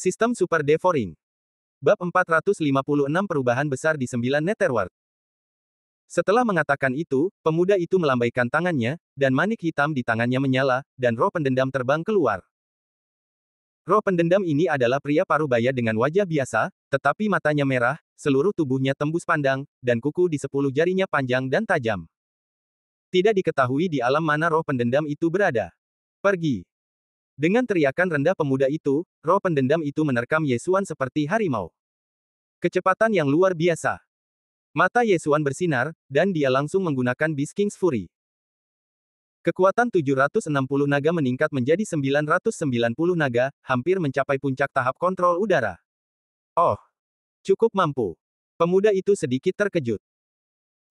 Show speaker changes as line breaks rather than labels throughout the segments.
Sistem Super Devouring. Bab 456 Perubahan Besar di 9 Netherworld. Setelah mengatakan itu, pemuda itu melambaikan tangannya, dan manik hitam di tangannya menyala, dan roh pendendam terbang keluar. Roh pendendam ini adalah pria parubaya dengan wajah biasa, tetapi matanya merah, seluruh tubuhnya tembus pandang, dan kuku di 10 jarinya panjang dan tajam. Tidak diketahui di alam mana roh pendendam itu berada. Pergi. Dengan teriakan rendah pemuda itu, roh pendendam itu menerkam Yesuan seperti harimau. Kecepatan yang luar biasa. Mata Yesuan bersinar, dan dia langsung menggunakan Beast King's Fury. Kekuatan 760 naga meningkat menjadi 990 naga, hampir mencapai puncak tahap kontrol udara. Oh, cukup mampu. Pemuda itu sedikit terkejut.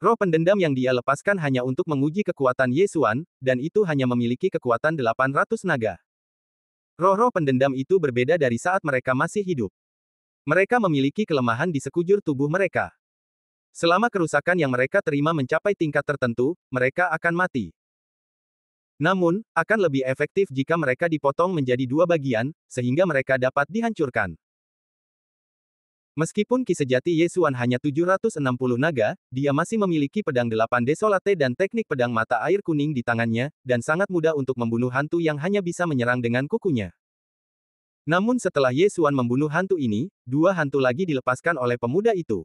Roh pendendam yang dia lepaskan hanya untuk menguji kekuatan Yesuan, dan itu hanya memiliki kekuatan 800 naga. Roh-roh pendendam itu berbeda dari saat mereka masih hidup. Mereka memiliki kelemahan di sekujur tubuh mereka. Selama kerusakan yang mereka terima mencapai tingkat tertentu, mereka akan mati. Namun, akan lebih efektif jika mereka dipotong menjadi dua bagian, sehingga mereka dapat dihancurkan. Meskipun ki sejati Yesuan hanya 760 naga, dia masih memiliki pedang 8 desolate dan teknik pedang mata air kuning di tangannya, dan sangat mudah untuk membunuh hantu yang hanya bisa menyerang dengan kukunya. Namun setelah Yesuan membunuh hantu ini, dua hantu lagi dilepaskan oleh pemuda itu.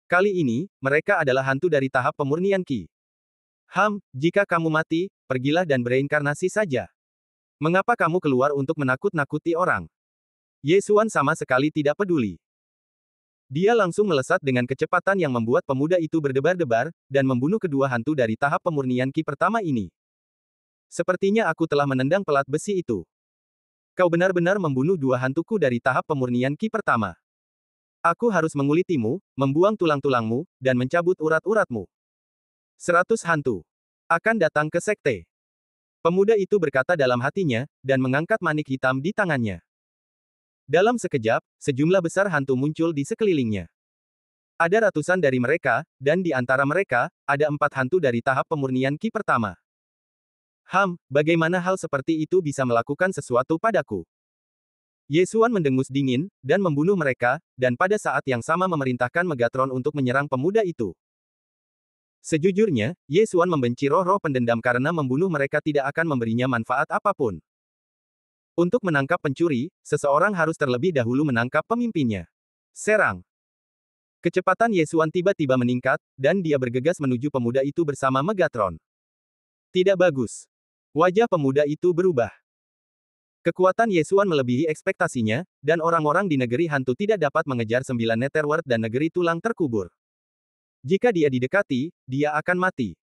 Kali ini, mereka adalah hantu dari tahap pemurnian ki. Jika kamu mati, pergilah dan bereinkarnasi saja. Mengapa kamu keluar untuk menakut-nakuti orang? Yesuan sama sekali tidak peduli. Dia langsung melesat dengan kecepatan yang membuat pemuda itu berdebar-debar, dan membunuh kedua hantu dari tahap pemurnian ki pertama ini. Sepertinya aku telah menendang pelat besi itu. Kau benar-benar membunuh dua hantuku dari tahap pemurnian ki pertama. Aku harus mengulitimu, membuang tulang-tulangmu, dan mencabut urat-uratmu. 100 hantu akan datang ke sekte. Pemuda itu berkata dalam hatinya, dan mengangkat manik hitam di tangannya. Dalam sekejap, sejumlah besar hantu muncul di sekelilingnya. Ada ratusan dari mereka, dan di antara mereka, ada 4 hantu dari tahap pemurnian ki pertama. Bagaimana hal seperti itu bisa melakukan sesuatu padaku? Yesuan mendengus dingin, dan membunuh mereka, dan pada saat yang sama memerintahkan Megatron untuk menyerang pemuda itu. Sejujurnya, Yesuan membenci roh-roh pendendam karena membunuh mereka tidak akan memberinya manfaat apapun. Untuk menangkap pencuri, seseorang harus terlebih dahulu menangkap pemimpinnya. Serang. Kecepatan Yesuan tiba-tiba meningkat, dan dia bergegas menuju pemuda itu bersama Megatron. Tidak bagus. Wajah pemuda itu berubah. Kekuatan Yesuan melebihi ekspektasinya, dan orang-orang di negeri hantu tidak dapat mengejar 9 Netherworld dan negeri tulang terkubur. Jika dia didekati, dia akan mati.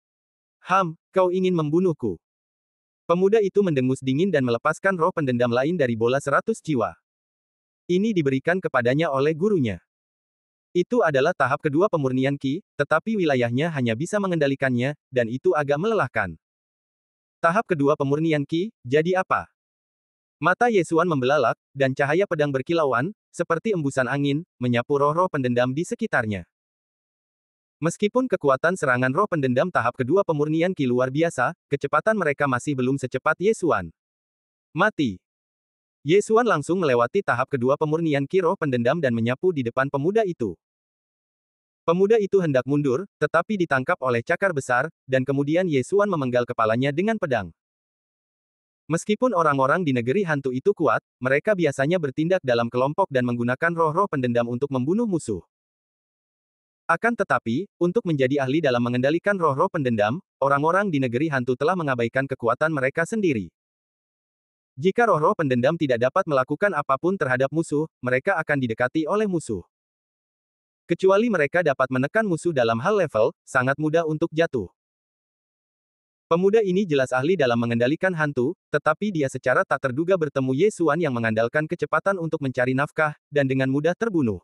Kau ingin membunuhku. Pemuda itu mendengus dingin dan melepaskan roh pendendam lain dari bola 100 jiwa. Ini diberikan kepadanya oleh gurunya. Itu adalah tahap kedua pemurnian ki, tetapi wilayahnya hanya bisa mengendalikannya, dan itu agak melelahkan. Tahap kedua pemurnian ki, jadi apa? Mata Yesuan membelalak, dan cahaya pedang berkilauan, seperti embusan angin, menyapu roh-roh pendendam di sekitarnya. Meskipun kekuatan serangan roh pendendam tahap kedua pemurnian ki luar biasa, kecepatan mereka masih belum secepat Yesuan. Mati. Yesuan langsung melewati tahap kedua pemurnian ki roh pendendam dan menyapu di depan pemuda itu. Pemuda itu hendak mundur, tetapi ditangkap oleh cakar besar, dan kemudian Yesuan memenggal kepalanya dengan pedang. Meskipun orang-orang di negeri hantu itu kuat, mereka biasanya bertindak dalam kelompok dan menggunakan roh-roh pendendam untuk membunuh musuh. Akan tetapi, untuk menjadi ahli dalam mengendalikan roh-roh pendendam, orang-orang di negeri hantu telah mengabaikan kekuatan mereka sendiri. Jika roh-roh pendendam tidak dapat melakukan apapun terhadap musuh, mereka akan didekati oleh musuh. Kecuali mereka dapat menekan musuh dalam hal level, sangat mudah untuk jatuh. Pemuda ini jelas ahli dalam mengendalikan hantu, tetapi dia secara tak terduga bertemu Yesuan yang mengandalkan kecepatan untuk mencari nafkah, dan dengan mudah terbunuh.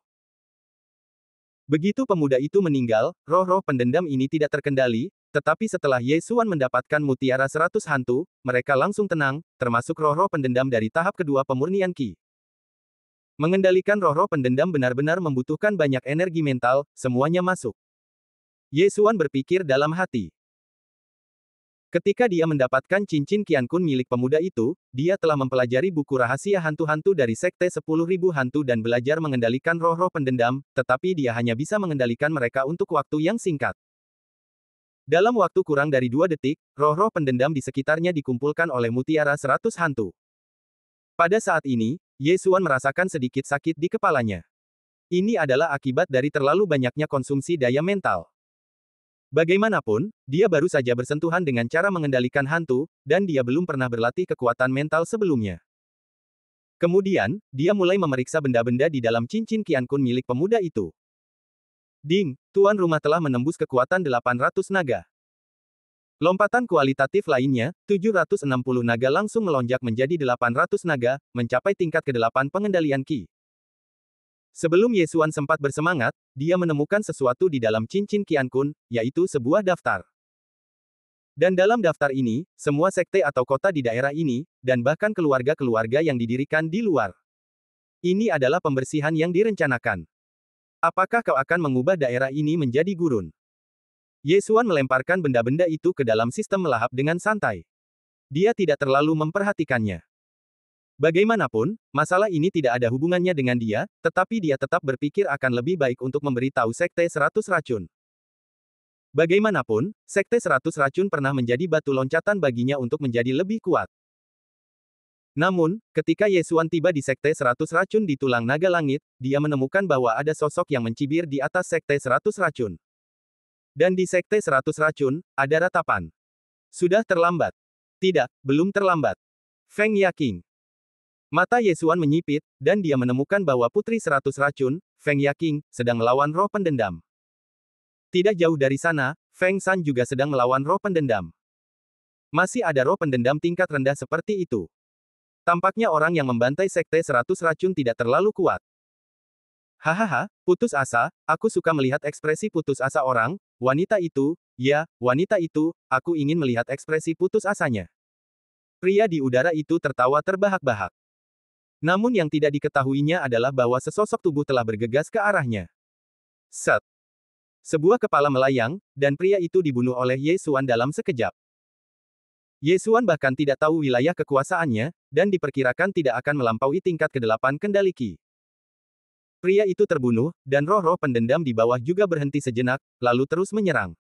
Begitu pemuda itu meninggal, roh-roh pendendam ini tidak terkendali, tetapi setelah Yesuan mendapatkan mutiara 100 hantu, mereka langsung tenang, termasuk roh-roh pendendam dari tahap kedua pemurnian ki. Mengendalikan roh-roh pendendam benar-benar membutuhkan banyak energi mental, semuanya masuk. Yesuan berpikir dalam hati. Ketika dia mendapatkan cincin Qiankun milik pemuda itu, dia telah mempelajari buku rahasia hantu-hantu dari Sekte 10.000 Hantu dan belajar mengendalikan roh-roh pendendam, tetapi dia hanya bisa mengendalikan mereka untuk waktu yang singkat. Dalam waktu kurang dari 2 detik, roh-roh pendendam di sekitarnya dikumpulkan oleh mutiara 100 hantu. Pada saat ini, Ye Xuan merasakan sedikit sakit di kepalanya. Ini adalah akibat dari terlalu banyaknya konsumsi daya mental. Bagaimanapun, dia baru saja bersentuhan dengan cara mengendalikan hantu, dan dia belum pernah berlatih kekuatan mental sebelumnya. Kemudian, dia mulai memeriksa benda-benda di dalam cincin Qiankun milik pemuda itu. Ding, tuan rumah telah menembus kekuatan 800 naga. Lompatan kualitatif lainnya, 760 naga langsung melonjak menjadi 800 naga, mencapai tingkat ke-8 pengendalian Qi. Sebelum Ye Xuan sempat bersemangat, dia menemukan sesuatu di dalam cincin Qiankun, yaitu sebuah daftar. Dan dalam daftar ini, semua sekte atau kota di daerah ini, dan bahkan keluarga-keluarga yang didirikan di luar. Ini adalah pembersihan yang direncanakan. Apakah kau akan mengubah daerah ini menjadi gurun? Ye Xuan melemparkan benda-benda itu ke dalam sistem melahap dengan santai. Dia tidak terlalu memperhatikannya. Bagaimanapun, masalah ini tidak ada hubungannya dengan dia, tetapi dia tetap berpikir akan lebih baik untuk memberitahu Sekte 100 Racun. Bagaimanapun, Sekte 100 Racun pernah menjadi batu loncatan baginya untuk menjadi lebih kuat. Namun, ketika Ye Xuan tiba di Sekte 100 Racun di Tulang Naga Langit, dia menemukan bahwa ada sosok yang mencibir di atas Sekte 100 Racun. Dan di Sekte 100 Racun, ada ratapan. Sudah terlambat. Tidak, belum terlambat. Feng Yaqing. Mata Ye Xuan menyipit, dan dia menemukan bahwa Putri 100 Racun, Feng Yaqing, sedang melawan roh pendendam. Tidak jauh dari sana, Feng San juga sedang melawan roh pendendam. Masih ada roh pendendam tingkat rendah seperti itu. Tampaknya orang yang membantai Sekte 100 Racun tidak terlalu kuat. Hahaha, putus asa, aku suka melihat ekspresi putus asa orang, wanita itu, ya, wanita itu, aku ingin melihat ekspresi putus asanya. Pria di udara itu tertawa terbahak-bahak. Namun yang tidak diketahuinya adalah bahwa sesosok tubuh telah bergegas ke arahnya. Set. Sebuah kepala melayang, dan pria itu dibunuh oleh Ye Xuan dalam sekejap. Ye Xuan bahkan tidak tahu wilayah kekuasaannya, dan diperkirakan tidak akan melampaui tingkat ke-8 kendali Qi. Pria itu terbunuh, dan roh-roh pendendam di bawah juga berhenti sejenak, lalu terus menyerang.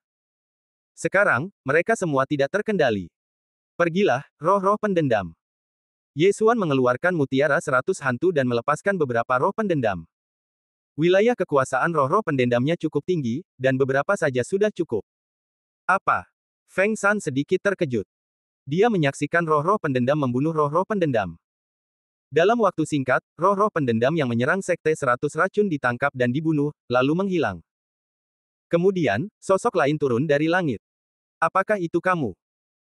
Sekarang, mereka semua tidak terkendali. Pergilah, roh-roh pendendam. Ye Xuan mengeluarkan mutiara 100 hantu dan melepaskan beberapa roh pendendam. Wilayah kekuasaan roh-roh pendendamnya cukup tinggi, dan beberapa saja sudah cukup. Apa? Feng San sedikit terkejut. Dia menyaksikan roh-roh pendendam membunuh roh-roh pendendam. Dalam waktu singkat, roh-roh pendendam yang menyerang Sekte 100 Racun ditangkap dan dibunuh, lalu menghilang. Kemudian, sosok lain turun dari langit. Apakah itu kamu?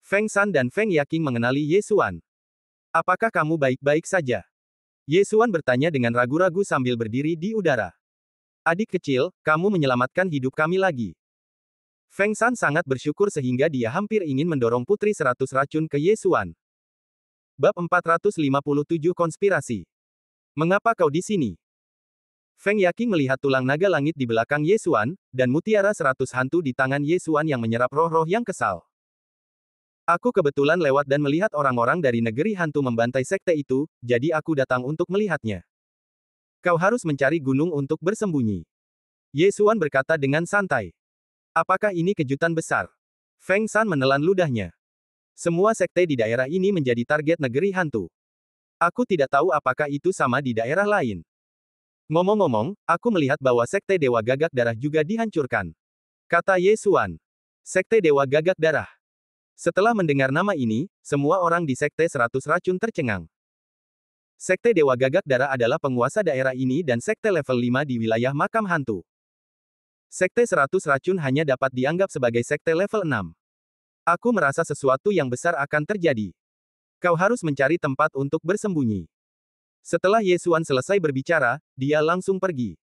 Feng San dan Feng Yaqing mengenali Ye Xuan. Apakah kamu baik-baik saja? Ye Xuan bertanya dengan ragu-ragu sambil berdiri di udara. Adik kecil, kamu menyelamatkan hidup kami lagi. Feng San sangat bersyukur sehingga dia hampir ingin mendorong Putri 100 Racun ke Ye Xuan. Bab 457 Konspirasi. Mengapa kau di sini? Feng Yaqing melihat tulang naga langit di belakang Ye Xuan, dan mutiara 100 hantu di tangan Ye Xuan yang menyerap roh-roh yang kesal. Aku kebetulan lewat dan melihat orang-orang dari negeri hantu membantai sekte itu, jadi aku datang untuk melihatnya. Kau harus mencari gunung untuk bersembunyi. Ye Xuan berkata dengan santai. Apakah ini kejutan besar? Feng San menelan ludahnya. Semua sekte di daerah ini menjadi target negeri hantu. Aku tidak tahu apakah itu sama di daerah lain. Ngomong-ngomong, aku melihat bahwa Sekte Dewa Gagak Darah juga dihancurkan. Kata Ye Xuan. Sekte Dewa Gagak Darah. Setelah mendengar nama ini, semua orang di Sekte 100 Racun tercengang. Sekte Dewa Gagak Darah adalah penguasa daerah ini dan sekte level 5 di wilayah makam hantu. Sekte 100 Racun hanya dapat dianggap sebagai sekte level 6. Aku merasa sesuatu yang besar akan terjadi. Kau harus mencari tempat untuk bersembunyi. Setelah Ye Xuan selesai berbicara, dia langsung pergi.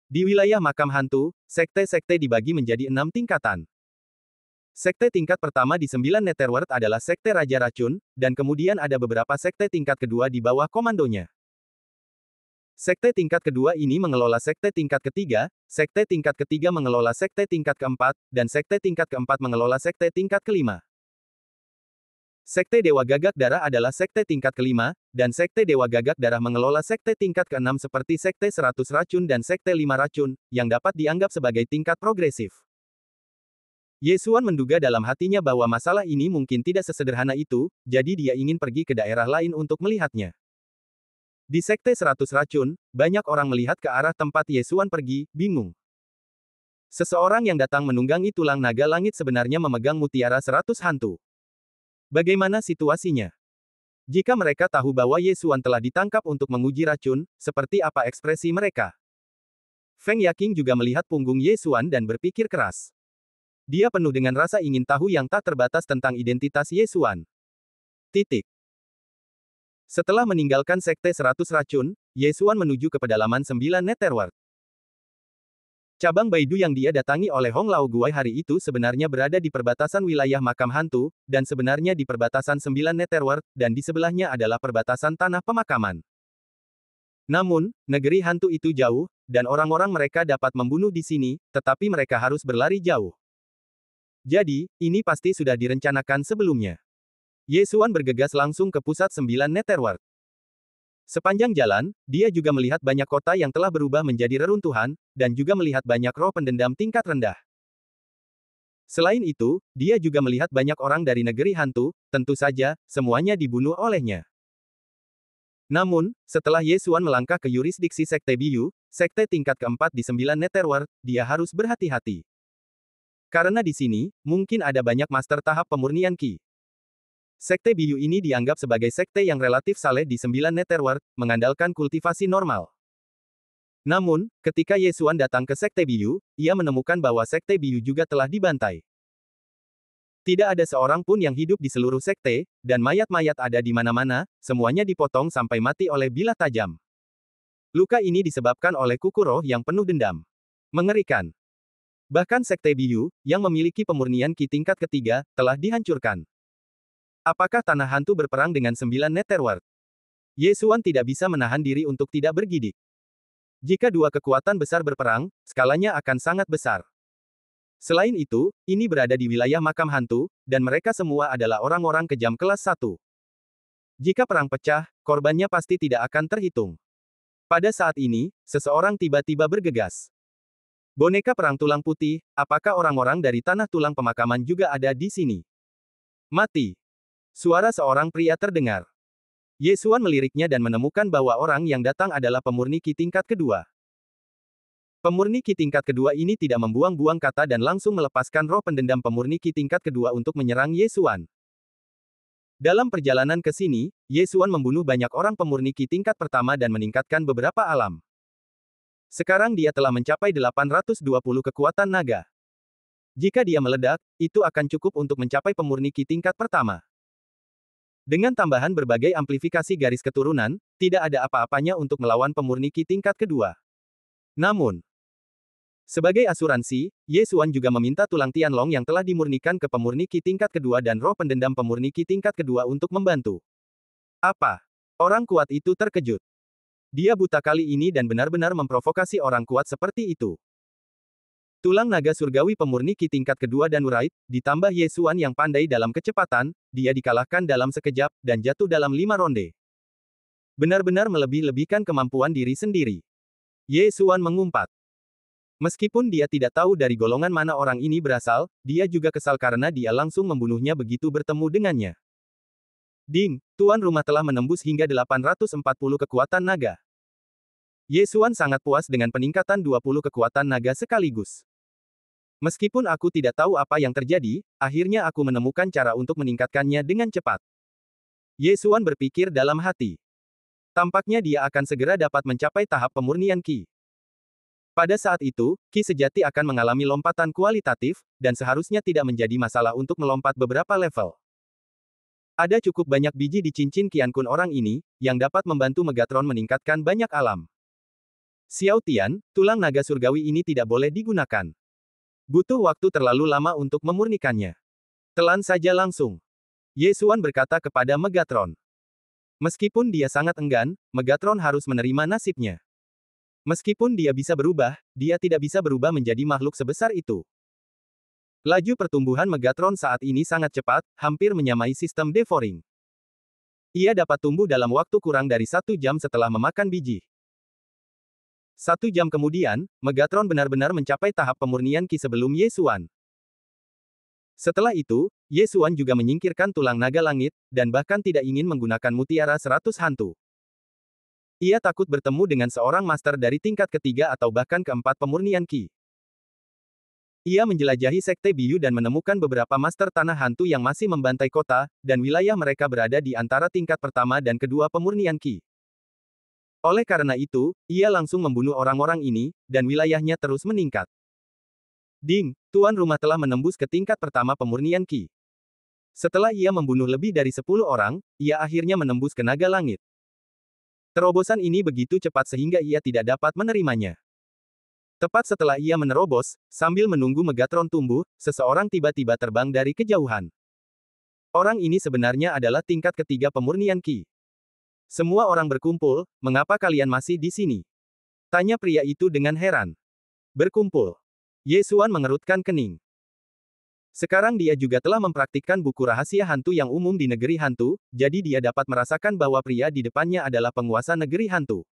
Di wilayah makam hantu, sekte-sekte dibagi menjadi 6 tingkatan. Sekte tingkat pertama di 9 Netherworld adalah Sekte Raja Racun, dan kemudian ada beberapa sekte tingkat kedua di bawah komandonya. Sekte tingkat kedua ini mengelola sekte tingkat ketiga, sekte tingkat ketiga mengelola sekte tingkat keempat, dan sekte tingkat keempat mengelola sekte tingkat kelima. Sekte Dewa Gagak Darah adalah sekte tingkat kelima, dan Sekte Dewa Gagak Darah mengelola sekte tingkat keenam seperti Sekte 100 Racun dan Sekte 5 Racun, yang dapat dianggap sebagai tingkat progresif. Ye Xuan menduga dalam hatinya bahwa masalah ini mungkin tidak sesederhana itu, jadi dia ingin pergi ke daerah lain untuk melihatnya. Di Sekte 100 Racun, banyak orang melihat ke arah tempat Ye Xuan pergi, bingung. Seseorang yang datang menunggangi tulang naga langit sebenarnya memegang mutiara 100 hantu. Bagaimana situasinya? Jika mereka tahu bahwa Ye Xuan telah ditangkap untuk menguji racun, seperti apa ekspresi mereka? Feng Yaking juga melihat punggung Ye Xuan dan berpikir keras. Dia penuh dengan rasa ingin tahu yang tak terbatas tentang identitas Ye Xuan. Titik. Setelah meninggalkan Sekte 100 Racun, Ye Xuan menuju ke pedalaman 9 Netherworld. Cabang Baidu yang dia datangi oleh Hong Lao Guai hari itu sebenarnya berada di perbatasan wilayah makam hantu, dan sebenarnya di perbatasan 9 Netherworld, dan di sebelahnya adalah perbatasan tanah pemakaman. Namun, negeri hantu itu jauh, dan orang-orang mereka dapat membunuh di sini, tetapi mereka harus berlari jauh. Jadi, ini pasti sudah direncanakan sebelumnya. Ye Xuan bergegas langsung ke pusat 9 Netherworld. Sepanjang jalan, dia juga melihat banyak kota yang telah berubah menjadi reruntuhan, dan juga melihat banyak roh pendendam tingkat rendah. Selain itu, dia juga melihat banyak orang dari negeri hantu, tentu saja, semuanya dibunuh olehnya. Namun, setelah Ye Xuan melangkah ke yurisdiksi Sekte Biyu, sekte tingkat keempat di 9 Netherworld, dia harus berhati-hati. Karena di sini, mungkin ada banyak master tahap pemurnian Qi. Sekte Biyu ini dianggap sebagai sekte yang relatif saleh di 9 Netherworld, mengandalkan kultivasi normal. Namun, ketika Ye Xuan datang ke Sekte Biyu, ia menemukan bahwa Sekte Biyu juga telah dibantai. Tidak ada seorang pun yang hidup di seluruh sekte, dan mayat-mayat ada di mana-mana, semuanya dipotong sampai mati oleh bilah tajam. Luka ini disebabkan oleh kuku roh yang penuh dendam. Mengerikan. Bahkan Sekte Biyu, yang memiliki pemurnian Qi tingkat ketiga, telah dihancurkan. Apakah tanah hantu berperang dengan 9 Netherworld? Ye Xuan tidak bisa menahan diri untuk tidak bergidik. Jika dua kekuatan besar berperang, skalanya akan sangat besar. Selain itu, ini berada di wilayah makam hantu, dan mereka semua adalah orang-orang kejam kelas 1. Jika perang pecah, korbannya pasti tidak akan terhitung. Pada saat ini, seseorang tiba-tiba bergegas. Boneka perang tulang putih, apakah orang-orang dari tanah tulang pemakaman juga ada di sini? Mati. Suara seorang pria terdengar. Ye Xuan meliriknya dan menemukan bahwa orang yang datang adalah pemurni Qi tingkat kedua. Pemurni Qi tingkat kedua ini tidak membuang-buang kata dan langsung melepaskan roh pendendam pemurni Qi tingkat kedua untuk menyerang Ye Xuan. Dalam perjalanan ke sini, Ye Xuan membunuh banyak orang pemurni Qi tingkat pertama dan meningkatkan beberapa alam. Sekarang dia telah mencapai 820 kekuatan naga. Jika dia meledak, itu akan cukup untuk mencapai pemurni Qi tingkat pertama. Dengan tambahan berbagai amplifikasi garis keturunan, tidak ada apa-apanya untuk melawan pemurni Qi tingkat kedua. Namun, sebagai asuransi, Ye Xuan juga meminta tulang Tianlong yang telah dimurnikan ke pemurni Qi tingkat kedua dan roh pendendam pemurni Qi tingkat kedua untuk membantu. Apa? Orang kuat itu terkejut. Dia buta kali ini dan benar-benar memprovokasi orang kuat seperti itu. Tulang naga surgawi pemurni Qi tingkat kedua dan Wright, ditambah Ye Xuan yang pandai dalam kecepatan, dia dikalahkan dalam sekejap, dan jatuh dalam 5 ronde. Benar-benar melebih-lebihkan kemampuan diri sendiri. Ye Xuan mengumpat. Meskipun dia tidak tahu dari golongan mana orang ini berasal, dia juga kesal karena dia langsung membunuhnya begitu bertemu dengannya. Ding, tuan rumah telah menembus hingga 840 kekuatan naga. Ye Xuan sangat puas dengan peningkatan 20 kekuatan naga sekaligus. Meskipun aku tidak tahu apa yang terjadi, akhirnya aku menemukan cara untuk meningkatkannya dengan cepat. Ye Xuan berpikir dalam hati. Tampaknya dia akan segera dapat mencapai tahap pemurnian Qi. Pada saat itu, Qi sejati akan mengalami lompatan kualitatif, dan seharusnya tidak menjadi masalah untuk melompat beberapa level. Ada cukup banyak biji di cincin Qiankun orang ini, yang dapat membantu Megatron meningkatkan banyak alam. Xiao Tian, tulang naga surgawi ini tidak boleh digunakan. Butuh waktu terlalu lama untuk memurnikannya. Telan saja langsung. Ye Xuan berkata kepada Megatron. Meskipun dia sangat enggan, Megatron harus menerima nasibnya. Meskipun dia bisa berubah, dia tidak bisa berubah menjadi makhluk sebesar itu. Laju pertumbuhan Megatron saat ini sangat cepat, hampir menyamai sistem devouring. Ia dapat tumbuh dalam waktu kurang dari 1 jam setelah memakan biji. 1 jam kemudian, Megatron benar-benar mencapai tahap pemurnian Qi sebelum Ye Xuan. Setelah itu, Ye Xuan juga menyingkirkan tulang naga langit, dan bahkan tidak ingin menggunakan mutiara 100 hantu. Ia takut bertemu dengan seorang master dari tingkat ketiga atau bahkan keempat pemurnian Qi. Ia menjelajahi Sekte Biyu dan menemukan beberapa master tanah hantu yang masih membantai kota, dan wilayah mereka berada di antara tingkat pertama dan kedua pemurnian Qi. Oleh karena itu, ia langsung membunuh orang-orang ini, dan wilayahnya terus meningkat. Ding, tuan rumah telah menembus ke tingkat pertama pemurnian Qi. Setelah ia membunuh lebih dari 10 orang, ia akhirnya menembus ke naga langit. Terobosan ini begitu cepat sehingga ia tidak dapat menerimanya. Tepat setelah ia menerobos, sambil menunggu Megatron tumbuh, seseorang tiba-tiba terbang dari kejauhan. Orang ini sebenarnya adalah tingkat ketiga pemurnian Qi. Semua orang berkumpul, mengapa kalian masih di sini? Tanya pria itu dengan heran. Berkumpul. Ye Xuan mengerutkan kening. Sekarang dia juga telah mempraktikkan buku rahasia hantu yang umum di negeri hantu, jadi dia dapat merasakan bahwa pria di depannya adalah penguasa negeri hantu.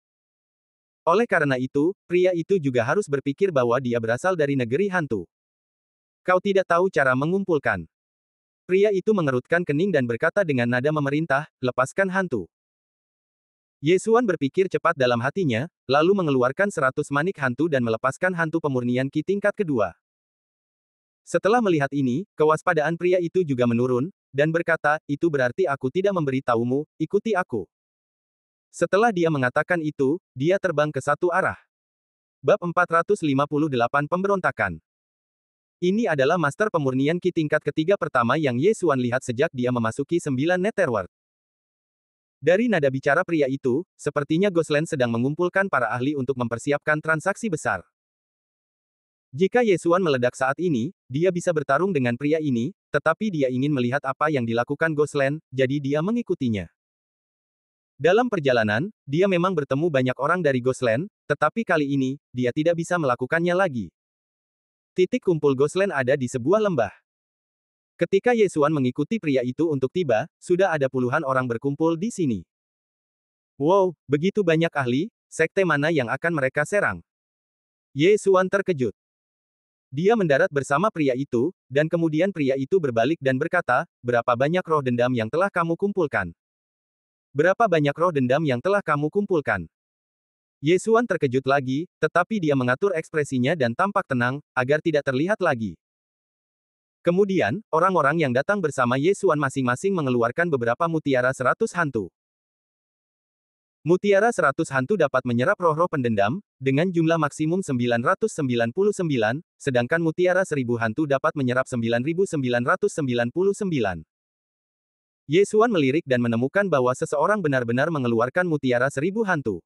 Oleh karena itu, pria itu juga harus berpikir bahwa dia berasal dari negeri hantu. Kau tidak tahu cara mengumpulkan. Pria itu mengerutkan kening dan berkata dengan nada memerintah, lepaskan hantu. Ye Xuan berpikir cepat dalam hatinya, lalu mengeluarkan 100 manik hantu dan melepaskan hantu pemurnian Qi tingkat kedua. Setelah melihat ini, kewaspadaan pria itu juga menurun, dan berkata, itu berarti aku tidak memberitahumu, ikuti aku. Setelah dia mengatakan itu, dia terbang ke satu arah. Bab 458 Pemberontakan. Ini adalah master pemurnian Qi tingkat ketiga pertama yang Ye Xuan lihat sejak dia memasuki 9 Netherworld. Dari nada bicara pria itu, sepertinya Ghostland sedang mengumpulkan para ahli untuk mempersiapkan transaksi besar. Jika Ye Xuan meledak saat ini, dia bisa bertarung dengan pria ini, tetapi dia ingin melihat apa yang dilakukan Ghostland, jadi dia mengikutinya. Dalam perjalanan, dia memang bertemu banyak orang dari Ghostland, tetapi kali ini, dia tidak bisa melakukannya lagi. Titik kumpul Ghostland ada di sebuah lembah. Ketika Ye Xuan mengikuti pria itu untuk tiba, sudah ada puluhan orang berkumpul di sini. Wow, begitu banyak ahli, sekte mana yang akan mereka serang? Ye Xuan terkejut. Dia mendarat bersama pria itu, dan kemudian pria itu berbalik dan berkata, berapa banyak roh dendam yang telah kamu kumpulkan? Berapa banyak roh dendam yang telah kamu kumpulkan? Ye Xuan terkejut lagi, tetapi dia mengatur ekspresinya dan tampak tenang, agar tidak terlihat lagi. Kemudian, orang-orang yang datang bersama Ye Xuan masing-masing mengeluarkan beberapa mutiara 100 hantu. Mutiara 100 hantu dapat menyerap roh-roh pendendam, dengan jumlah maksimum 999, sedangkan mutiara 1000 hantu dapat menyerap 9999. Ye Xuan melirik dan menemukan bahwa seseorang benar-benar mengeluarkan mutiara 1000 hantu.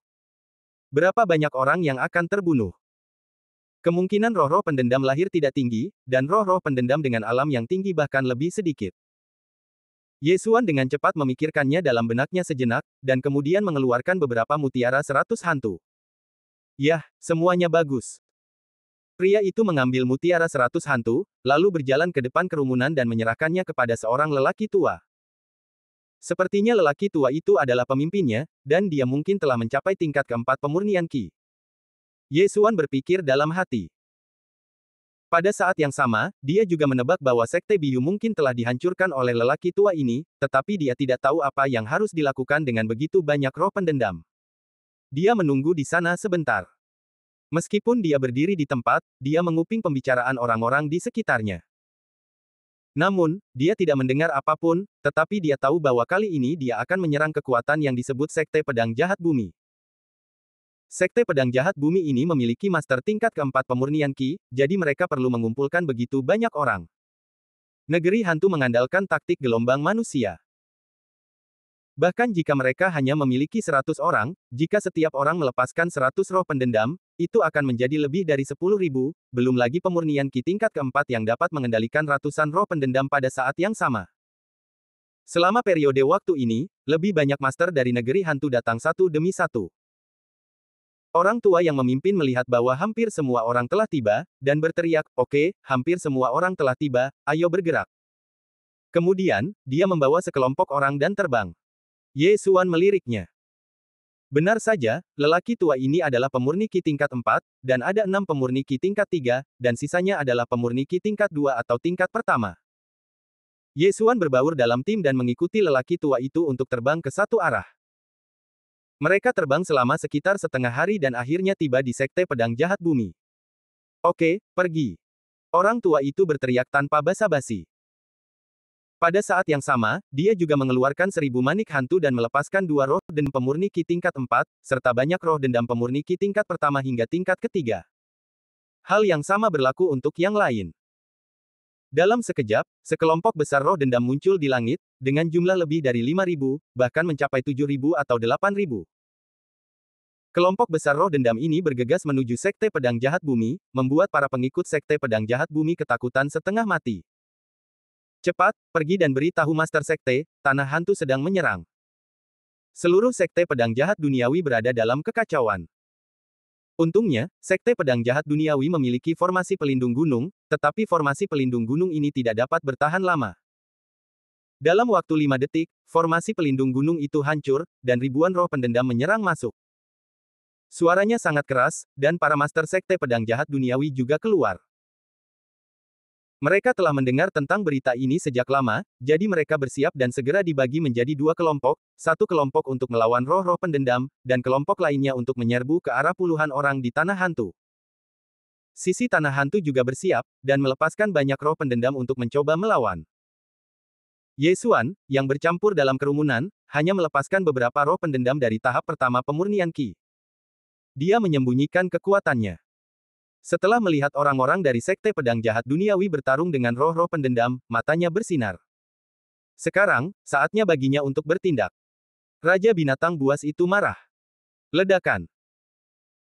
Berapa banyak orang yang akan terbunuh? Kemungkinan roh-roh pendendam lahir tidak tinggi, dan roh-roh pendendam dengan alam yang tinggi bahkan lebih sedikit. Ye Xuan dengan cepat memikirkannya dalam benaknya sejenak, dan kemudian mengeluarkan beberapa mutiara 100 hantu. Yah, semuanya bagus. Pria itu mengambil mutiara 100 hantu, lalu berjalan ke depan kerumunan dan menyerahkannya kepada seorang lelaki tua. Sepertinya lelaki tua itu adalah pemimpinnya, dan dia mungkin telah mencapai tingkat keempat pemurnian Qi. Ye Xuan berpikir dalam hati. Pada saat yang sama, dia juga menebak bahwa Sekte Biyu mungkin telah dihancurkan oleh lelaki tua ini, tetapi dia tidak tahu apa yang harus dilakukan dengan begitu banyak roh pendendam. Dia menunggu di sana sebentar. Meskipun dia berdiri di tempat, dia menguping pembicaraan orang-orang di sekitarnya. Namun, dia tidak mendengar apapun, tetapi dia tahu bahwa kali ini dia akan menyerang kekuatan yang disebut Sekte Pedang Jahat Bumi. Sekte Pedang Jahat Bumi ini memiliki master tingkat keempat pemurnian Qi, jadi mereka perlu mengumpulkan begitu banyak orang. Negeri hantu mengandalkan taktik gelombang manusia. Bahkan jika mereka hanya memiliki 100 orang, jika setiap orang melepaskan 100 roh pendendam, itu akan menjadi lebih dari 10.000, belum lagi pemurnian Qi tingkat keempat yang dapat mengendalikan ratusan roh pendendam pada saat yang sama. Selama periode waktu ini, lebih banyak master dari negeri hantu datang satu demi satu. Orang tua yang memimpin melihat bahwa hampir semua orang telah tiba, dan berteriak, "Oke, hampir semua orang telah tiba, ayo bergerak." Kemudian, dia membawa sekelompok orang dan terbang. Ye Xuan meliriknya. Benar saja, lelaki tua ini adalah pemurni Qi tingkat 4, dan ada 6 pemurni Qi tingkat 3, dan sisanya adalah pemurni Qi tingkat 2 atau tingkat pertama. Ye Xuan berbaur dalam tim dan mengikuti lelaki tua itu untuk terbang ke satu arah. Mereka terbang selama sekitar setengah hari dan akhirnya tiba di Sekte Pedang Jahat Bumi. "Oke, pergi." Orang tua itu berteriak tanpa basa-basi. Pada saat yang sama, dia juga mengeluarkan 1000 manik hantu dan melepaskan 2 roh dendam pemurni Qi tingkat 4, serta banyak roh dendam pemurni Qi tingkat pertama hingga tingkat ketiga. Hal yang sama berlaku untuk yang lain. Dalam sekejap, sekelompok besar roh dendam muncul di langit, dengan jumlah lebih dari 5.000, bahkan mencapai 7.000 atau 8.000. Kelompok besar roh dendam ini bergegas menuju Sekte Pedang Jahat Bumi, membuat para pengikut Sekte Pedang Jahat Bumi ketakutan setengah mati. "Cepat, pergi dan beritahu Master Sekte, Tanah Hantu sedang menyerang." Seluruh Sekte Pedang Jahat Duniawi berada dalam kekacauan. Untungnya, Sekte Pedang Jahat Duniawi memiliki formasi pelindung gunung, tetapi formasi pelindung gunung ini tidak dapat bertahan lama. Dalam waktu 5 detik, formasi pelindung gunung itu hancur, dan ribuan roh pendendam menyerang masuk. Suaranya sangat keras, dan para Master Sekte Pedang Jahat Duniawi juga keluar. Mereka telah mendengar tentang berita ini sejak lama, jadi mereka bersiap dan segera dibagi menjadi 2 kelompok, satu kelompok untuk melawan roh-roh pendendam, dan kelompok lainnya untuk menyerbu ke arah puluhan orang di Tanah Hantu. Sisi Tanah Hantu juga bersiap, dan melepaskan banyak roh pendendam untuk mencoba melawan. Ye Xuan, yang bercampur dalam kerumunan, hanya melepaskan beberapa roh pendendam dari tahap pertama pemurnian Qi. Dia menyembunyikan kekuatannya. Setelah melihat orang-orang dari Sekte Pedang Jahat Duniawi bertarung dengan roh-roh pendendam, matanya bersinar. Sekarang, saatnya baginya untuk bertindak. Raja binatang buas itu marah. Ledakan.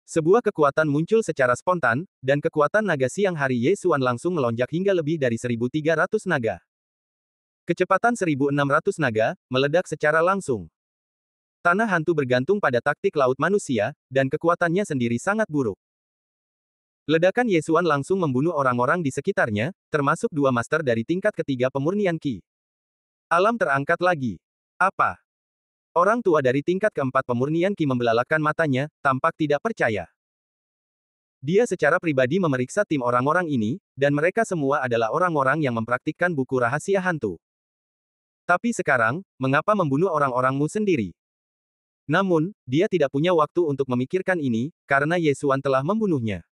Sebuah kekuatan muncul secara spontan, dan kekuatan naga siang hari Ye Xuan langsung melonjak hingga lebih dari 1.300 naga. Kecepatan 1.600 naga, meledak secara langsung. Tanah Hantu bergantung pada taktik laut manusia, dan kekuatannya sendiri sangat buruk. Ledakan Ye Xuan langsung membunuh orang-orang di sekitarnya, termasuk 2 master dari tingkat ketiga pemurnian Qi. Alam terangkat lagi. Apa? Orang tua dari tingkat keempat pemurnian Qi membelalakan matanya, tampak tidak percaya. Dia secara pribadi memeriksa tim orang-orang ini, dan mereka semua adalah orang-orang yang mempraktikkan buku rahasia hantu. Tapi sekarang, mengapa membunuh orang-orangmu sendiri? Namun, dia tidak punya waktu untuk memikirkan ini, karena Ye Xuan telah membunuhnya.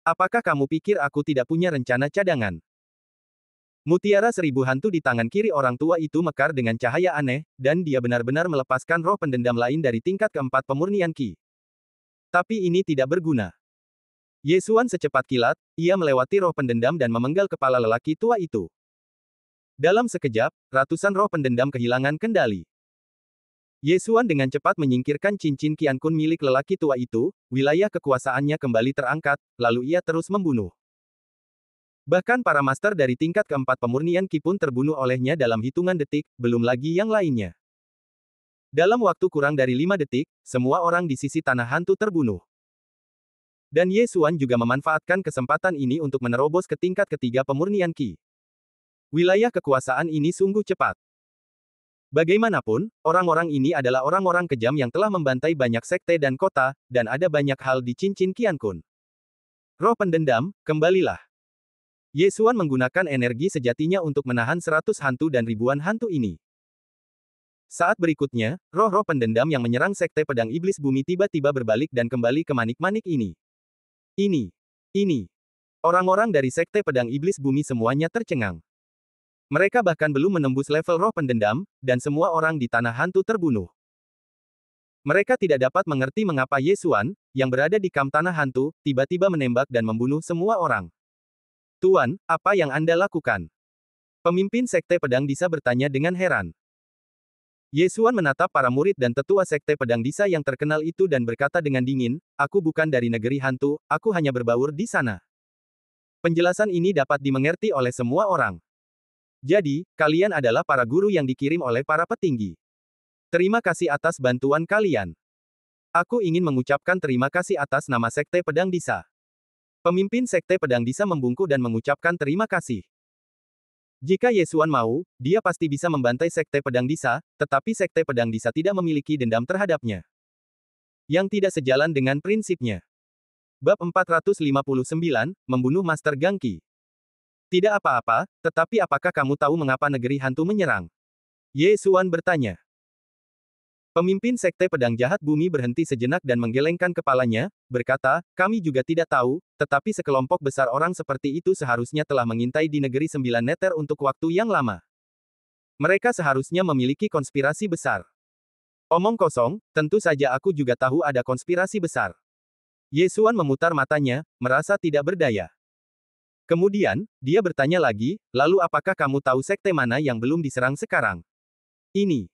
Apakah kamu pikir aku tidak punya rencana cadangan? Mutiara 1000 hantu di tangan kiri orang tua itu mekar dengan cahaya aneh, dan dia benar-benar melepaskan roh pendendam lain dari tingkat keempat pemurnian Qi. Tapi ini tidak berguna. Ye Xuan secepat kilat, ia melewati roh pendendam dan memenggal kepala lelaki tua itu. Dalam sekejap, ratusan roh pendendam kehilangan kendali. Ye Xuan dengan cepat menyingkirkan cincin Qian Kun milik lelaki tua itu, wilayah kekuasaannya kembali terangkat, lalu ia terus membunuh. Bahkan para master dari tingkat keempat pemurnian Qi pun terbunuh olehnya dalam hitungan detik, belum lagi yang lainnya. Dalam waktu kurang dari 5 detik, semua orang di sisi Tanah Hantu terbunuh. Dan Ye Xuan juga memanfaatkan kesempatan ini untuk menerobos ke tingkat ketiga pemurnian Qi. Wilayah kekuasaan ini sungguh cepat. Bagaimanapun, orang-orang ini adalah orang-orang kejam yang telah membantai banyak sekte dan kota, dan ada banyak hal di cincin Qian Kun. Roh pendendam, kembalilah. Ye Xuan menggunakan energi sejatinya untuk menahan 100 hantu dan ribuan hantu ini. Saat berikutnya, roh-roh pendendam yang menyerang Sekte Pedang Iblis Bumi tiba-tiba berbalik dan kembali ke manik-manik ini. Ini. Orang-orang dari Sekte Pedang Iblis Bumi semuanya tercengang. Mereka bahkan belum menembus level roh pendendam, dan semua orang di Tanah Hantu terbunuh. Mereka tidak dapat mengerti mengapa Ye Xuan, yang berada di kamp Tanah Hantu, tiba-tiba menembak dan membunuh semua orang. "Tuan, apa yang Anda lakukan?" Pemimpin Sekte Pedang Disa bertanya dengan heran. Ye Xuan menatap para murid dan tetua Sekte Pedang Disa yang terkenal itu dan berkata dengan dingin, "Aku bukan dari negeri hantu, aku hanya berbaur di sana." Penjelasan ini dapat dimengerti oleh semua orang. Jadi, kalian adalah para guru yang dikirim oleh para petinggi. Terima kasih atas bantuan kalian. Aku ingin mengucapkan terima kasih atas nama Sekte Pedang Disa. Pemimpin Sekte Pedang Disa membungkuk dan mengucapkan terima kasih. Jika Yesuan mau, dia pasti bisa membantai Sekte Pedang Disa, tetapi Sekte Pedang Disa tidak memiliki dendam terhadapnya. Yang tidak sejalan dengan prinsipnya. Bab 459, Membunuh Master Gangki. Tidak apa-apa, tetapi apakah kamu tahu mengapa negeri hantu menyerang? Yesuan bertanya. Pemimpin Sekte Pedang Jahat Bumi berhenti sejenak dan menggelengkan kepalanya, berkata, kami juga tidak tahu, tetapi sekelompok besar orang seperti itu seharusnya telah mengintai di negeri 9 Neter untuk waktu yang lama. Mereka seharusnya memiliki konspirasi besar. Omong kosong, tentu saja aku juga tahu ada konspirasi besar. Yesuan memutar matanya, merasa tidak berdaya. Kemudian, dia bertanya lagi, lalu apakah kamu tahu sekte mana yang belum diserang sekarang? Ini.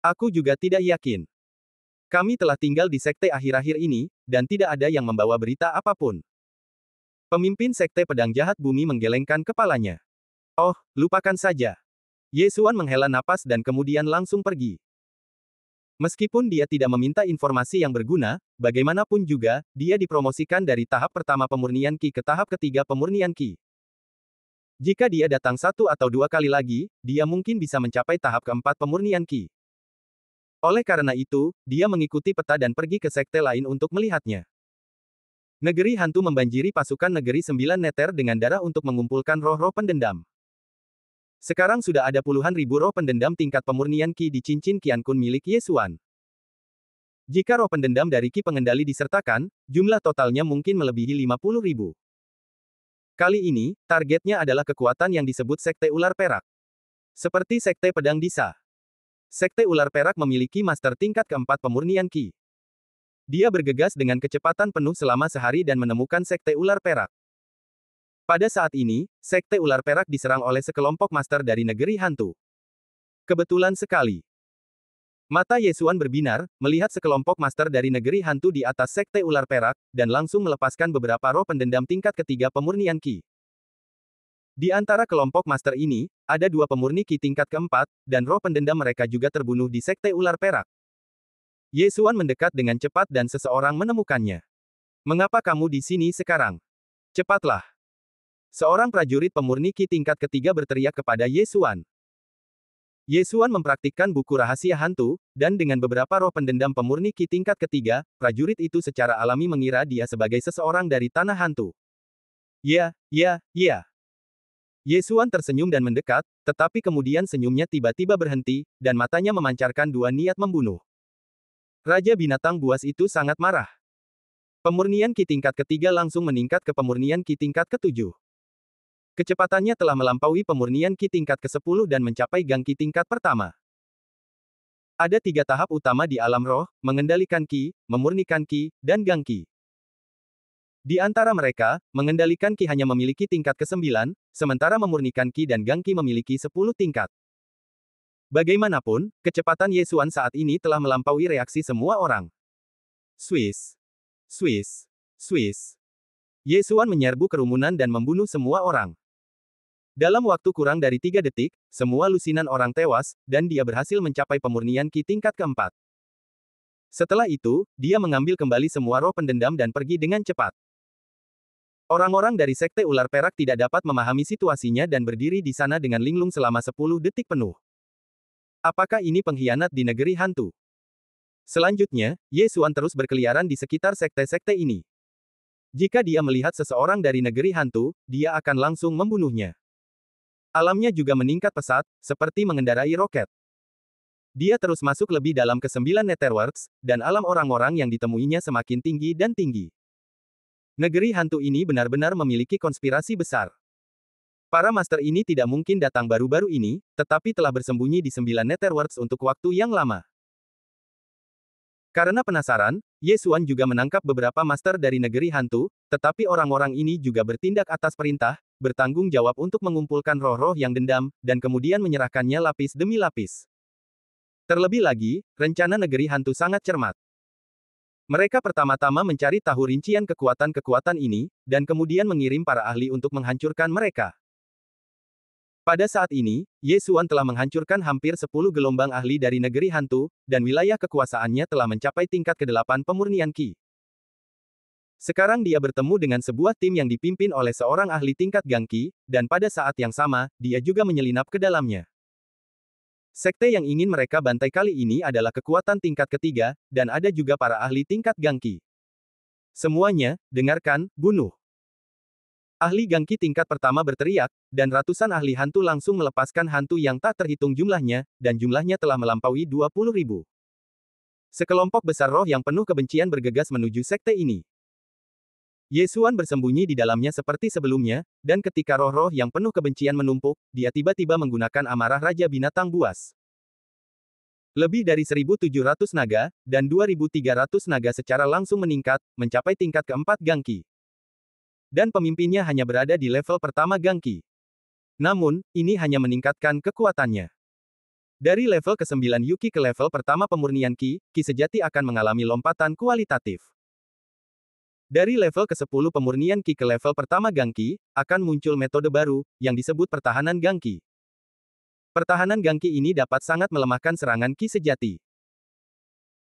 Aku juga tidak yakin. Kami telah tinggal di sekte akhir-akhir ini, dan tidak ada yang membawa berita apapun. Pemimpin Sekte Pedang Jahat Bumi menggelengkan kepalanya. Oh, lupakan saja. Yesuan menghela napas dan kemudian langsung pergi. Meskipun dia tidak meminta informasi yang berguna, bagaimanapun juga, dia dipromosikan dari tahap pertama pemurnian Qi ke tahap ketiga pemurnian Qi. Jika dia datang 1 atau 2 kali lagi, dia mungkin bisa mencapai tahap keempat pemurnian Qi. Oleh karena itu, dia mengikuti peta dan pergi ke sekte lain untuk melihatnya. Negeri hantu membanjiri pasukan negeri 9 Neter dengan darah untuk mengumpulkan roh-roh pendendam. Sekarang sudah ada puluhan ribu roh pendendam tingkat pemurnian Qi di cincin Qiankun milik Yesuan. Jika roh pendendam dari Qi pengendali disertakan, jumlah totalnya mungkin melebihi 50 ribu. Kali ini, targetnya adalah kekuatan yang disebut Sekte Ular Perak. Seperti Sekte Pedang Disa. Sekte Ular Perak memiliki master tingkat keempat pemurnian Qi. Dia bergegas dengan kecepatan penuh selama sehari dan menemukan Sekte Ular Perak. Pada saat ini, Sekte Ular Perak diserang oleh sekelompok master dari negeri hantu. Kebetulan sekali. Mata Yesuan berbinar, melihat sekelompok master dari negeri hantu di atas Sekte Ular Perak, dan langsung melepaskan beberapa roh pendendam tingkat ketiga pemurnian Qi. Di antara kelompok master ini, ada 2 pemurni Qi tingkat keempat, dan roh pendendam mereka juga terbunuh di Sekte Ular Perak. Yesuan mendekat dengan cepat dan seseorang menemukannya. Mengapa kamu di sini sekarang? Cepatlah. Seorang prajurit pemurni Qi tingkat ketiga berteriak kepada Yesuan. Yesuan mempraktikkan buku rahasia hantu, dan dengan beberapa roh pendendam pemurni Qi tingkat ketiga, prajurit itu secara alami mengira dia sebagai seseorang dari tanah hantu. Ya. Yesuan tersenyum dan mendekat, tetapi kemudian senyumnya tiba-tiba berhenti, dan matanya memancarkan 2 niat membunuh. Raja binatang buas itu sangat marah. Pemurnian Qi tingkat ketiga langsung meningkat ke pemurnian Qi tingkat ke-7. Kecepatannya telah melampaui pemurnian Qi tingkat ke-10 dan mencapai Gangki tingkat pertama. Ada 3 tahap utama di alam roh, mengendalikan Qi, memurnikan Qi, dan Gangki. Di antara mereka, mengendalikan Qi hanya memiliki tingkat ke-9, sementara memurnikan Qi dan Gangki memiliki 10 tingkat. Bagaimanapun, kecepatan Yesuan saat ini telah melampaui reaksi semua orang. Swiss. Yesuan menyerbu kerumunan dan membunuh semua orang. Dalam waktu kurang dari 3 detik, semua lusinan orang tewas, dan dia berhasil mencapai pemurnian Qi tingkat keempat. Setelah itu, dia mengambil kembali semua roh pendendam dan pergi dengan cepat. Orang-orang dari Sekte Ular Perak tidak dapat memahami situasinya dan berdiri di sana dengan linglung selama 10 detik penuh. Apakah ini pengkhianat di negeri hantu? Selanjutnya, Yesuan terus berkeliaran di sekitar sekte-sekte ini. Jika dia melihat seseorang dari negeri hantu, dia akan langsung membunuhnya. Alamnya juga meningkat pesat, seperti mengendarai roket. Dia terus masuk lebih dalam ke 9 Netherworlds, dan alam orang-orang yang ditemuinya semakin tinggi dan tinggi. Negeri hantu ini benar-benar memiliki konspirasi besar. Para master ini tidak mungkin datang baru-baru ini, tetapi telah bersembunyi di 9 Netherworlds untuk waktu yang lama. Karena penasaran, Yesuan juga menangkap beberapa master dari negeri hantu, tetapi orang-orang ini juga bertindak atas perintah, bertanggung jawab untuk mengumpulkan roh-roh yang dendam, dan kemudian menyerahkannya lapis demi lapis. Terlebih lagi, rencana negeri hantu sangat cermat. Mereka pertama-tama mencari tahu rincian kekuatan-kekuatan ini, dan kemudian mengirim para ahli untuk menghancurkan mereka. Pada saat ini, Ye Xuan telah menghancurkan hampir 10 gelombang ahli dari negeri hantu, dan wilayah kekuasaannya telah mencapai tingkat ke-8 pemurnian Qi. Sekarang dia bertemu dengan sebuah tim yang dipimpin oleh seorang ahli tingkat Gangqi, dan pada saat yang sama, dia juga menyelinap ke dalamnya. Sekte yang ingin mereka bantai kali ini adalah kekuatan tingkat ketiga, dan ada juga para ahli tingkat Gangqi. Semuanya, dengarkan, bunuh. Ahli Gangqi tingkat pertama berteriak, dan ratusan ahli hantu langsung melepaskan hantu yang tak terhitung jumlahnya, dan jumlahnya telah melampaui 20.000. Sekelompok besar roh yang penuh kebencian bergegas menuju sekte ini. Ye Xuan bersembunyi di dalamnya seperti sebelumnya, dan ketika roh-roh yang penuh kebencian menumpuk, dia tiba-tiba menggunakan amarah Raja Binatang Buas. Lebih dari 1.700 naga, dan 2.300 naga secara langsung meningkat, mencapai tingkat keempat Gangqi. Dan pemimpinnya hanya berada di level pertama Gangqi. Namun, ini hanya meningkatkan kekuatannya. Dari level ke-9 Yuki ke level pertama pemurnian Qi, Qi sejati akan mengalami lompatan kualitatif. Dari level ke-10 pemurnian Qi ke level pertama Gangqi, akan muncul metode baru, yang disebut pertahanan Gangqi. Pertahanan Gangqi ini dapat sangat melemahkan serangan Qi sejati.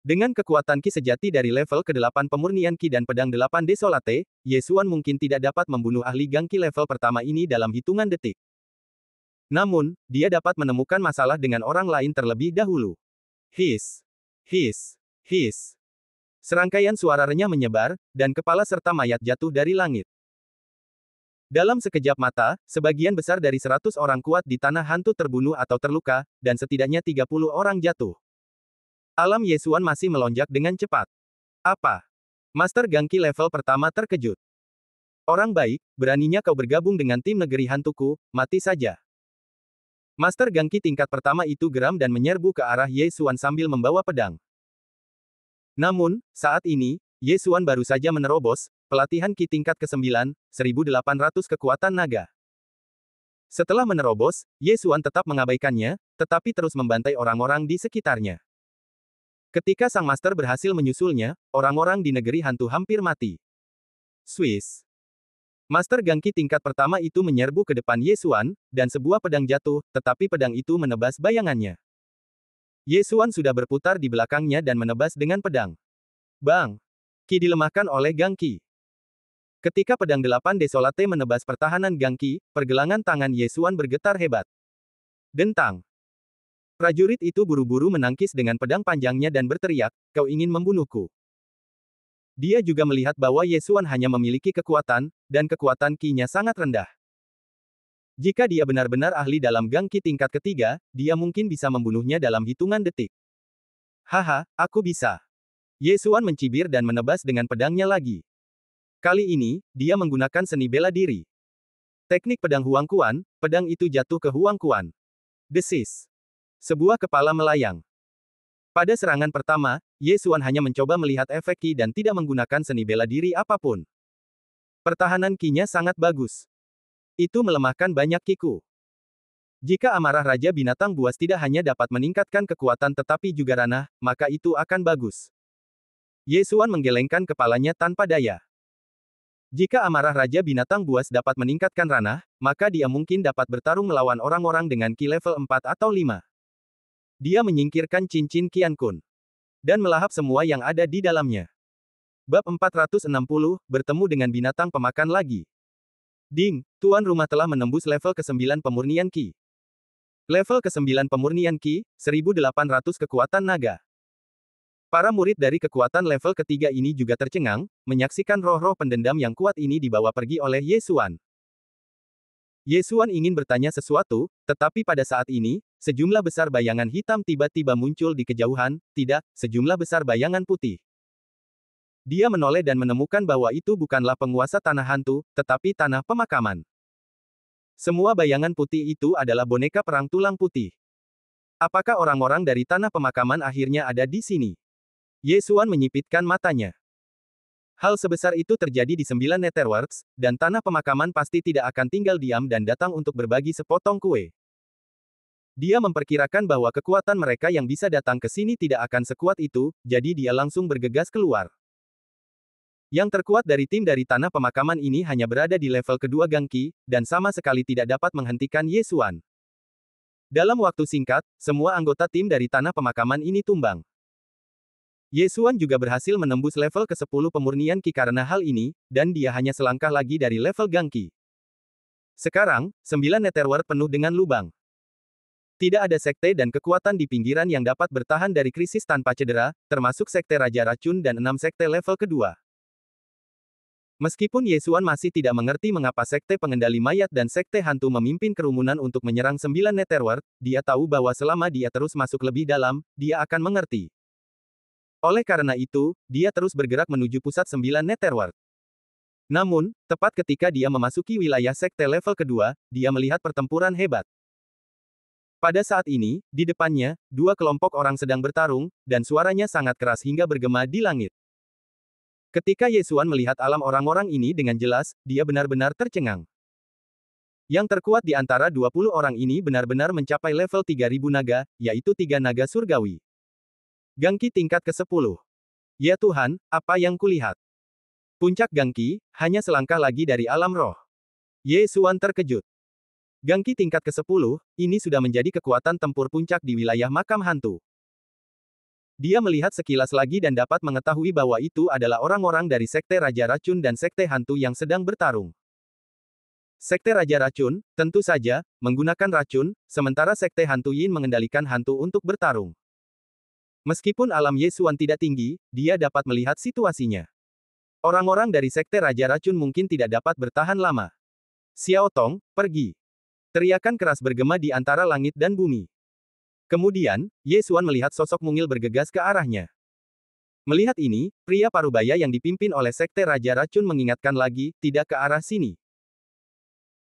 Dengan kekuatan Qi sejati dari level ke-8 pemurnian Qi dan pedang 8 Desolate, Ye Xuan mungkin tidak dapat membunuh ahli Gangqi level pertama ini dalam hitungan detik. Namun, dia dapat menemukan masalah dengan orang lain terlebih dahulu. His. His. His. Serangkaian suara renyah menyebar, dan kepala serta mayat jatuh dari langit. Dalam sekejap mata, sebagian besar dari 100 orang kuat di tanah hantu terbunuh atau terluka, dan setidaknya 30 orang jatuh. Alam Ye Xuan masih melonjak dengan cepat. Apa? Master Gangqi level pertama terkejut. Orang baik, beraninya kau bergabung dengan tim negeri hantuku, mati saja. Master Gangqi tingkat pertama itu geram dan menyerbu ke arah Ye Xuan sambil membawa pedang. Namun, saat ini, Ye Xuan baru saja menerobos pelatihan Qi tingkat ke-9, 1.800 kekuatan naga. Setelah menerobos, Ye Xuan tetap mengabaikannya, tetapi terus membantai orang-orang di sekitarnya. Ketika sang master berhasil menyusulnya, orang-orang di negeri hantu hampir mati. Swiss. Master Gangqi tingkat pertama itu menyerbu ke depan Ye Xuan, dan sebuah pedang jatuh, tetapi pedang itu menebas bayangannya. Ye Xuan sudah berputar di belakangnya dan menebas dengan pedang. Bang! Qi dilemahkan oleh Gangqi. Ketika pedang 8 Desolate menebas pertahanan Gangqi, pergelangan tangan Ye Xuan bergetar hebat. Dentang! Prajurit itu buru-buru menangkis dengan pedang panjangnya dan berteriak, kau ingin membunuhku. Dia juga melihat bahwa Ye Xuan hanya memiliki kekuatan, dan kekuatan Qi-nya sangat rendah. Jika dia benar-benar ahli dalam Gangqi tingkat ketiga, dia mungkin bisa membunuhnya dalam hitungan detik. Haha, aku bisa. Ye Xuan mencibir dan menebas dengan pedangnya lagi. Kali ini, dia menggunakan seni bela diri. Teknik pedang Huang Quan, pedang itu jatuh ke Huang Quan. Desis. Sebuah kepala melayang. Pada serangan pertama, Ye Xuan hanya mencoba melihat efek Qi dan tidak menggunakan seni bela diri apapun. Pertahanan Qi-nya sangat bagus. Itu melemahkan banyak Qi-ku. Jika amarah Raja Binatang Buas tidak hanya dapat meningkatkan kekuatan tetapi juga ranah, maka itu akan bagus. Ye Xuan menggelengkan kepalanya tanpa daya. Jika amarah Raja Binatang Buas dapat meningkatkan ranah, maka dia mungkin dapat bertarung melawan orang-orang dengan Qi level 4 atau 5. Dia menyingkirkan cincin Qian Kun. Dan melahap semua yang ada di dalamnya. Bab 460, bertemu dengan binatang pemakan lagi. Ding, tuan rumah telah menembus level ke-9 pemurnian Qi. Level ke-9 pemurnian Qi, 1.800 kekuatan naga. Para murid dari kekuatan level ketiga ini juga tercengang, menyaksikan roh-roh pendendam yang kuat ini dibawa pergi oleh Ye Xuan. Ye Xuan ingin bertanya sesuatu, tetapi pada saat ini, sejumlah besar bayangan hitam tiba-tiba muncul di kejauhan, tidak, sejumlah besar bayangan putih. Dia menoleh dan menemukan bahwa itu bukanlah penguasa tanah hantu, tetapi tanah pemakaman. Semua bayangan putih itu adalah boneka perang tulang putih. Apakah orang-orang dari tanah pemakaman akhirnya ada di sini? Ye Xuan menyipitkan matanya. Hal sebesar itu terjadi di 9 Netherworks, dan tanah pemakaman pasti tidak akan tinggal diam dan datang untuk berbagi sepotong kue. Dia memperkirakan bahwa kekuatan mereka yang bisa datang ke sini tidak akan sekuat itu, jadi dia langsung bergegas keluar. Yang terkuat dari tim dari tanah pemakaman ini hanya berada di level kedua Gangqi, dan sama sekali tidak dapat menghentikan Ye Xuan. Dalam waktu singkat, semua anggota tim dari tanah pemakaman ini tumbang. Ye Xuan juga berhasil menembus level ke-10 pemurnian Qi karena hal ini, dan dia hanya selangkah lagi dari level Gang Qi. Sekarang, 9 Netherworld penuh dengan lubang. Tidak ada sekte dan kekuatan di pinggiran yang dapat bertahan dari krisis tanpa cedera, termasuk sekte Raja Racun dan 6 sekte level kedua. Meskipun Ye Xuan masih tidak mengerti mengapa sekte pengendali mayat dan sekte hantu memimpin kerumunan untuk menyerang 9 Netherworld, dia tahu bahwa selama dia terus masuk lebih dalam, dia akan mengerti. Oleh karena itu, dia terus bergerak menuju pusat 9 Netherworld. Namun, tepat ketika dia memasuki wilayah sekte level kedua, dia melihat pertempuran hebat. Pada saat ini, di depannya, dua kelompok orang sedang bertarung, dan suaranya sangat keras hingga bergema di langit. Ketika Ye Xuan melihat alam orang-orang ini dengan jelas, dia benar-benar tercengang. Yang terkuat di antara 20 orang ini benar-benar mencapai level 3000 naga, yaitu 3 naga surgawi. Gang Qi tingkat ke-10. Ya Tuhan, apa yang kulihat? Puncak Gang Qi, hanya selangkah lagi dari alam roh. Ye Xuan terkejut. Gang Qi tingkat ke-10, ini sudah menjadi kekuatan tempur puncak di wilayah makam hantu. Dia melihat sekilas lagi dan dapat mengetahui bahwa itu adalah orang-orang dari Sekte Raja Racun dan Sekte Hantu yang sedang bertarung. Sekte Raja Racun, tentu saja, menggunakan racun, sementara Sekte Hantu Yin mengendalikan hantu untuk bertarung. Meskipun alam Ye Xuan tidak tinggi, dia dapat melihat situasinya. Orang-orang dari Sekte Raja Racun mungkin tidak dapat bertahan lama. Xiao Tong, pergi. Teriakan keras bergema di antara langit dan bumi. Kemudian, Ye Xuan melihat sosok mungil bergegas ke arahnya. Melihat ini, pria parubaya yang dipimpin oleh Sekte Raja Racun mengingatkan lagi, tidak ke arah sini.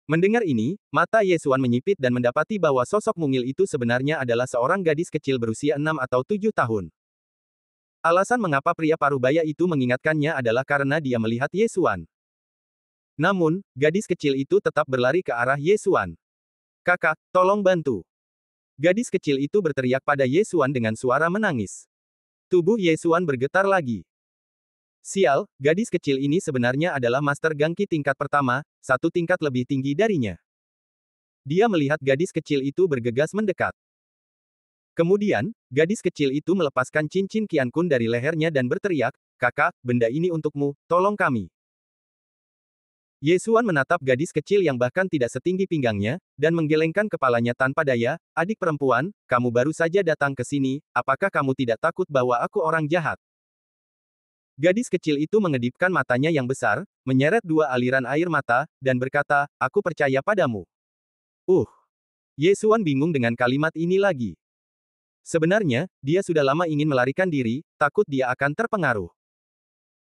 Mendengar ini, mata Ye Xuan menyipit dan mendapati bahwa sosok mungil itu sebenarnya adalah seorang gadis kecil berusia 6 atau 7 tahun. Alasan mengapa pria parubaya itu mengingatkannya adalah karena dia melihat Ye Xuan. Namun, gadis kecil itu tetap berlari ke arah Ye Xuan. "Kakak, tolong bantu." Gadis kecil itu berteriak pada Ye Xuan dengan suara menangis. Tubuh Ye Xuan bergetar lagi. Sial, gadis kecil ini sebenarnya adalah Master Gang Qi tingkat pertama, satu tingkat lebih tinggi darinya. Dia melihat gadis kecil itu bergegas mendekat. Kemudian, gadis kecil itu melepaskan cincin Qian Kun dari lehernya dan berteriak, "Kakak, benda ini untukmu, tolong kami." Ye Xuan menatap gadis kecil yang bahkan tidak setinggi pinggangnya, dan menggelengkan kepalanya tanpa daya, "Adik perempuan, kamu baru saja datang ke sini, apakah kamu tidak takut bahwa aku orang jahat?" Gadis kecil itu mengedipkan matanya yang besar, menyeret dua aliran air mata, dan berkata, "Aku percaya padamu." Ye Xuan bingung dengan kalimat ini lagi. Sebenarnya, dia sudah lama ingin melarikan diri, takut dia akan terpengaruh.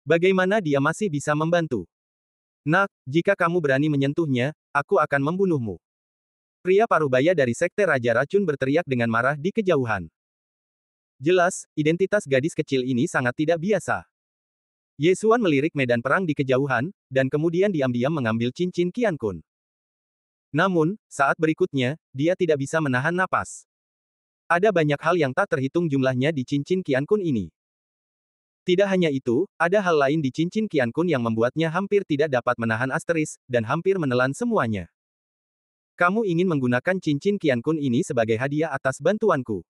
Bagaimana dia masih bisa membantu? "Nak, jika kamu berani menyentuhnya, aku akan membunuhmu." Pria parubaya dari Sekte Raja Racun berteriak dengan marah di kejauhan. Jelas, identitas gadis kecil ini sangat tidak biasa. Ye Xuan melirik medan perang di kejauhan, dan kemudian diam-diam mengambil cincin Qian Kun. Namun, saat berikutnya, dia tidak bisa menahan napas. Ada banyak hal yang tak terhitung jumlahnya di cincin Qian Kun ini. Tidak hanya itu, ada hal lain di cincin Qian Kun yang membuatnya hampir tidak dapat menahan asteris, dan hampir menelan semuanya. "Kamu ingin menggunakan cincin Qian Kun ini sebagai hadiah atas bantuanku?"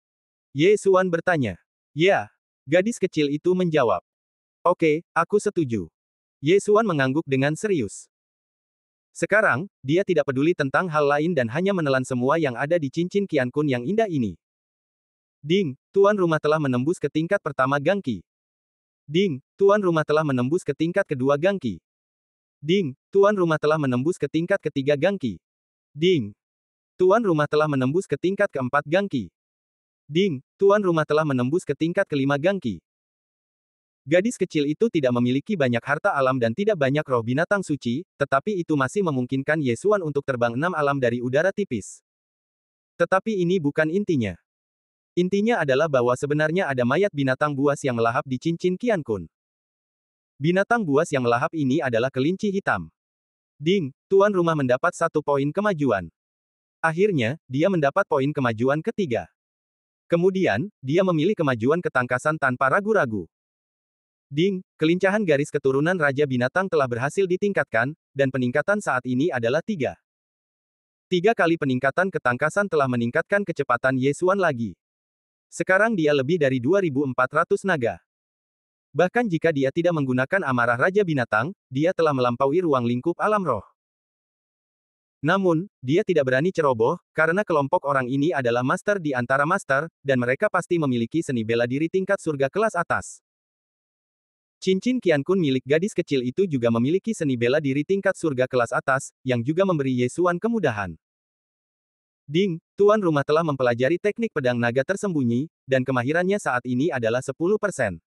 Ye Xuan bertanya. "Ya." Gadis kecil itu menjawab. "Oke, aku setuju." Ye Xuan mengangguk dengan serius. Sekarang, dia tidak peduli tentang hal lain dan hanya menelan semua yang ada di cincin Qian Kun yang indah ini. Ding, tuan rumah telah menembus ke tingkat pertama Gang Qi. Ding, tuan rumah telah menembus ke tingkat kedua Gang Qi. Ding, tuan rumah telah menembus ke tingkat ketiga Gang Qi. Ding, tuan rumah telah menembus ke tingkat keempat Gang Qi. Ding, tuan rumah telah menembus ke tingkat kelima Gang Qi. Gadis kecil itu tidak memiliki banyak harta alam dan tidak banyak roh binatang suci, tetapi itu masih memungkinkan Ye Xuan untuk terbang 6 alam dari udara tipis. Tetapi ini bukan intinya. Intinya adalah bahwa sebenarnya ada mayat binatang buas yang melahap di cincin Qian Kun. Binatang buas yang melahap ini adalah kelinci hitam. Ding, tuan rumah mendapat 1 poin kemajuan. Akhirnya, dia mendapat poin kemajuan ketiga. Kemudian, dia memilih kemajuan ketangkasan tanpa ragu-ragu. Ding, kelincahan garis keturunan Raja Binatang telah berhasil ditingkatkan, dan peningkatan saat ini adalah 3. 3 kali peningkatan ketangkasan telah meningkatkan kecepatan Ye Xuan lagi. Sekarang dia lebih dari 2.400 naga. Bahkan jika dia tidak menggunakan amarah Raja Binatang, dia telah melampaui ruang lingkup alam roh. Namun, dia tidak berani ceroboh, karena kelompok orang ini adalah master di antara master, dan mereka pasti memiliki seni bela diri tingkat surga kelas atas. Cincin Qian Kun milik gadis kecil itu juga memiliki seni bela diri tingkat surga kelas atas, yang juga memberi Ye Xuan kemudahan. Ding, tuan rumah telah mempelajari teknik pedang naga tersembunyi, dan kemahirannya saat ini adalah 10%.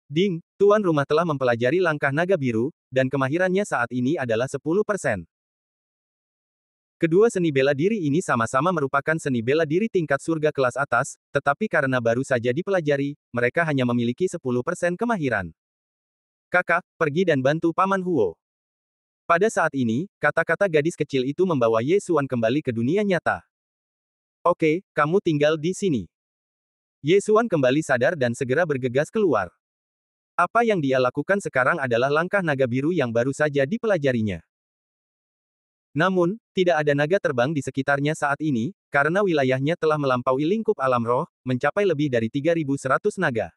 Ding, tuan rumah telah mempelajari langkah naga biru, dan kemahirannya saat ini adalah 10%. Kedua seni bela diri ini sama-sama merupakan seni bela diri tingkat surga kelas atas, tetapi karena baru saja dipelajari, mereka hanya memiliki 10% kemahiran. Kakak, pergi dan bantu Paman Huo. Pada saat ini, kata-kata gadis kecil itu membawa Ye Xuan kembali ke dunia nyata. Oke, kamu tinggal di sini. Ye Xuan kembali sadar dan segera bergegas keluar. Apa yang dia lakukan sekarang adalah langkah naga biru yang baru saja dipelajarinya. Namun, tidak ada naga terbang di sekitarnya saat ini, karena wilayahnya telah melampaui lingkup alam roh, mencapai lebih dari 3.100 naga.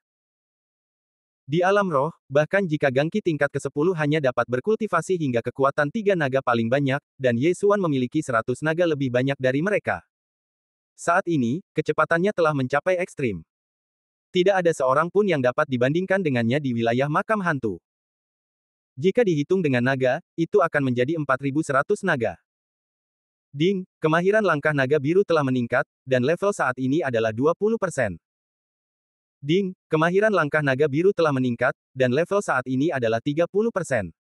Di alam roh, bahkan jika gangki tingkat ke-10 hanya dapat berkultivasi hingga kekuatan 3 naga paling banyak, dan Ye Xuan memiliki 100 naga lebih banyak dari mereka. Saat ini, kecepatannya telah mencapai ekstrim. Tidak ada seorang pun yang dapat dibandingkan dengannya di wilayah makam hantu. Jika dihitung dengan naga, itu akan menjadi 4.100 naga. Ding, kemahiran langkah naga biru telah meningkat, dan level saat ini adalah 20%. Ding, kemahiran langkah naga biru telah meningkat, dan level saat ini adalah 30%.